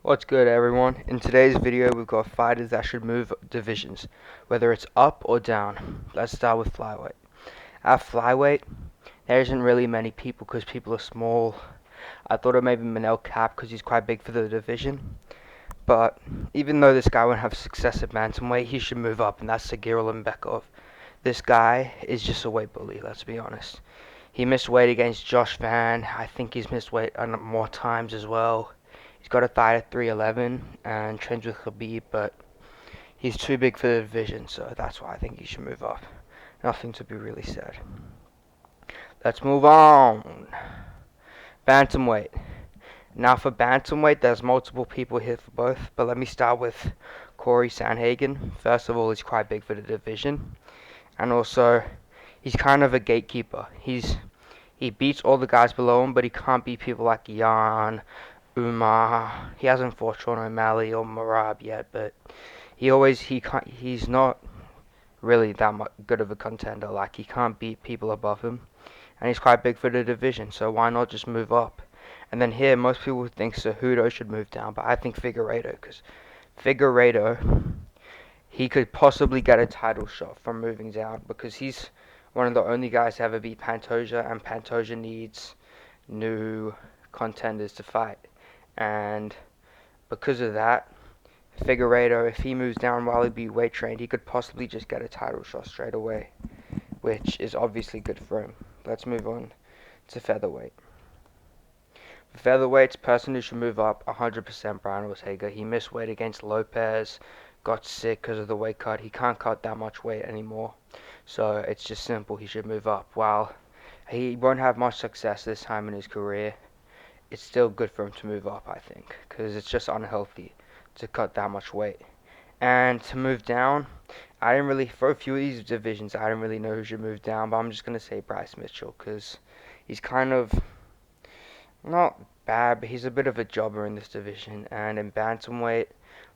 What's good, everyone? In today's video, we've got fighters that should move divisions, whether it's up or down. Let's start with flyweight. At flyweight, there isn't really many people because people are small. I thought of maybe Manel Kape because he's quite big for the division. But even though this guy won't have success at bantamweight, he should move up, and that's Sergey Lembekov. This guy is just a weight bully, let's be honest. He missed weight against Josh Van. I think he's missed weight more times as well. He's got a thigh at 311 and trains with Khabib, but he's too big for the division, so that's why I think he should move up. Nothing to be really said. Let's move on. Bantamweight. Now for bantamweight, there's multiple people here for both, but let me start with Corey Sandhagen. First of all, he's quite big for the division, and also he's kind of a gatekeeper. He beats all the guys below him, but he can't beat people like Jan, Umar. He hasn't fought Sean O'Malley or Marab yet, but he's not really that much good of a contender. Like, he can't beat people above him, and he's quite big for the division. So why not just move up? And then here, most people think Cejudo should move down, but I think Figueiredo, because Figueiredo, he could possibly get a title shot from moving down, because he's one of the only guys to ever beat Pantoja, and Pantoja needs new contenders to fight. And because of that, Figueiredo, if he moves down while he be weight trained, he could possibly just get a title shot straight away, which is obviously good for him. Let's move on to featherweight. For featherweights, person who should move up 100% Brian Ortega. He missed weight against Lopez, got sick because of the weight cut. He can't cut that much weight anymore, so it's just simple. He should move up. While he won't have much success this time in his career, it's still good for him to move up, I think, because it's just unhealthy to cut that much weight. And to move down, I didn't really, for a few of these divisions, I didn't really know who should move down, but I'm just going to say Bryce Mitchell, because he's kind of not bad, but he's a bit of a jobber in this division. And in bantamweight,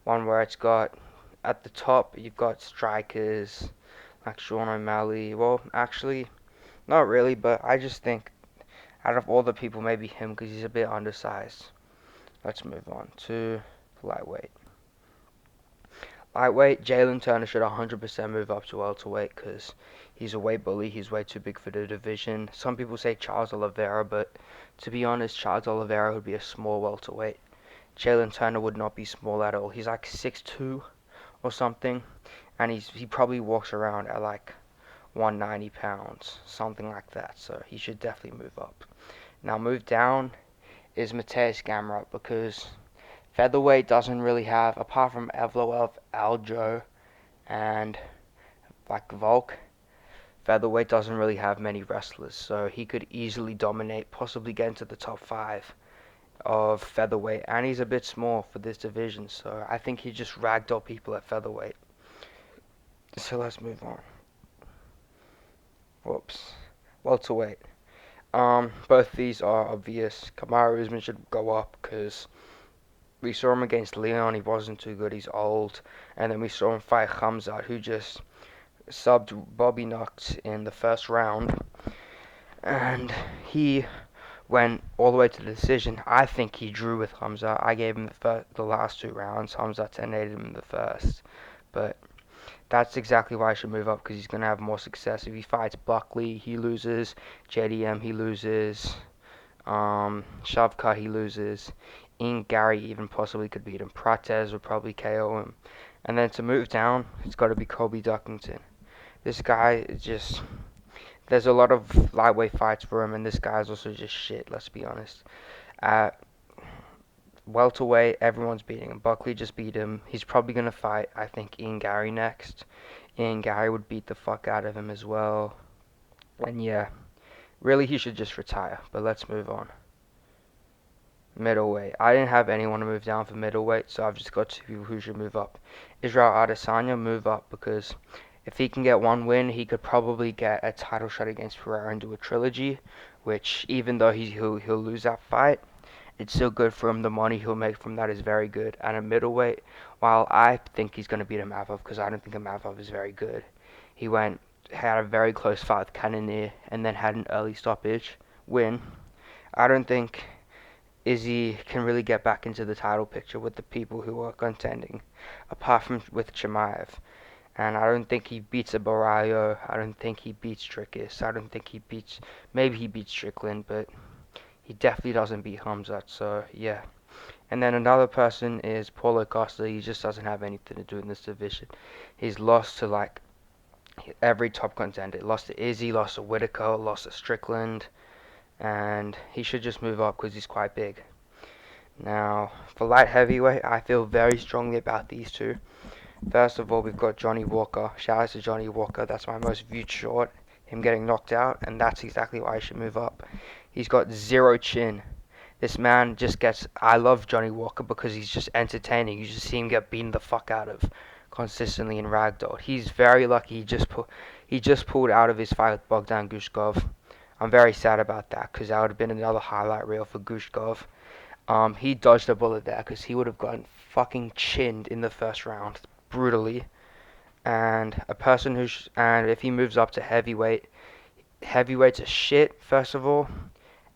one where it's got, at the top, you've got strikers like Sean O'Malley. Well, actually, not really, but I just think out of all the people, maybe him, because he's a bit undersized. Let's move on to lightweight. Lightweight, Jalen Turner should 100% move up to welterweight because he's a weight bully. He's way too big for the division. Some people say Charles Oliveira, but to be honest, Charles Oliveira would be a small welterweight. Jalen Turner would not be small at all. He's like 6'2" or something, and he probably walks around at like 190 pounds, something like that. So he should definitely move up. Now move down is Mateusz Gamrot, because featherweight doesn't really have, apart from Evloev, Aljo, and like Volk, featherweight doesn't really have many wrestlers, so he could easily dominate, possibly get into the top 5 of featherweight, and he's a bit small for this division, so I think he just ragdoll people at featherweight. So let's move on. Whoops. Welterweight. Both these are obvious. Kamaru Usman should go up because we saw him against Leon. He wasn't too good. He's old. And then we saw him fight Khamzat, who just subbed Bobby Knox in the first round. And he went all the way to the decision. I think he drew with Khamzat. I gave him the last 2 rounds. Khamzat 10-8'd him in the first. But that's exactly why I should move up, because he's going to have more success. If he fights Buckley, he loses. JDM, he loses. Shavkat, he loses. Ian Gary even possibly could beat him. Prates would probably KO him. And then to move down, it's got to be Kobe Duckington. This guy is just... There's a lot of lightweight fights for him, and this guy's also just shit, let's be honest. At welterweight, everyone's beating him. Buckley just beat him. He's probably going to fight, I think, Ian Gary next. Ian Gary would beat the fuck out of him as well. And yeah, really he should just retire, but let's move on. Middleweight. I didn't have anyone to move down for middleweight, so I've just got 2 people who should move up. Israel Adesanya, move up, because if he can get 1 win, he could probably get a title shot against Pereira and do a trilogy, which even though he'll lose that fight, it's still good for him. The money he'll make from that is very good. And a middleweight, while I think he's going to beat Imavov, because I don't think Imavov is very good, had a very close fight with Cannonier and then had an early stoppage win. I don't think Izzy can really get back into the title picture with the people who are contending, apart from with Chimaev. And I don't think he beats a Barrio. I don't think he beats Dricus. I don't think he beats. Maybe he beats Strickland, but he definitely doesn't beat Hamzat. So yeah. And then another person is Paulo Costa. He just doesn't have anything to do in this division. He's lost to like every top contender. Lost to Izzy, lost to Whitaker, lost to Strickland, and he should just move up because he's quite big. Now, for light heavyweight, I feel very strongly about these two. First of all, we've got Johnny Walker. Shout out to Johnny Walker. That's my most viewed short. Him getting knocked out, and that's exactly why I should move up. He's got zero chin. This man just gets. I love Johnny Walker because he's just entertaining. You just see him get beaten the fuck out of consistently in ragdoll. He's very lucky. He just pulled out of his fight with Bogdan Gushkov. I'm very sad about that because that would have been another highlight reel for Gushkov. He dodged a bullet there because he would have gotten fucking chinned in the first round brutally. And and if he moves up to heavyweight, heavyweight's a shit first of all,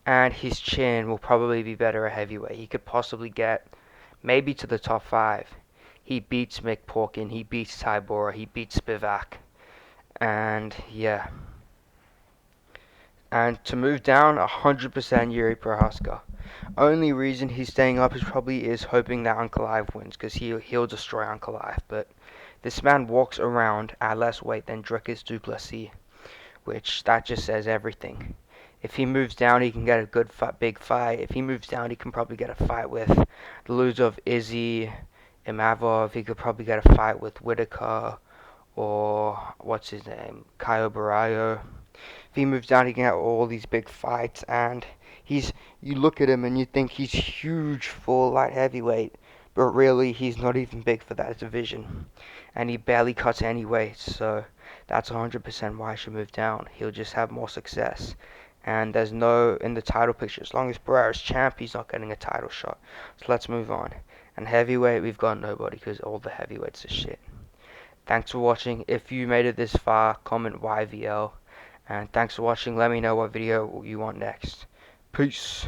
and his chin will probably be better at heavyweight. He could possibly get maybe to the top 5. He beats Mick Porkin, he beats Tybura, he beats Spivak, and yeah. And to move down, 100% Yuri Prohaska. Only reason he's staying up is probably hoping that Ankalaev wins, because he'll destroy Ankalaev. But this man walks around at less weight than Dricus du Plessis, which that just says everything. If he moves down, he can get a good big fight. If he moves down, he can probably get a fight with the loser of Izzy Imavov. He could probably get a fight with Whitaker or what's his name, Caio Barallo. If he moves down, he can get all these big fights, and you look at him and you think he's huge for light heavyweight, but really he's not even big for that division, and he barely cuts any weight. So that's 100% why I should move down. He'll just have more success, and there's no in the title picture. As long as Barrera's champ, he's not getting a title shot. So let's move on. And heavyweight, we've got nobody because all the heavyweights are shit. Thanks for watching. If you made it this far, comment YVL. And thanks for watching. Let me know what video you want next. Peace.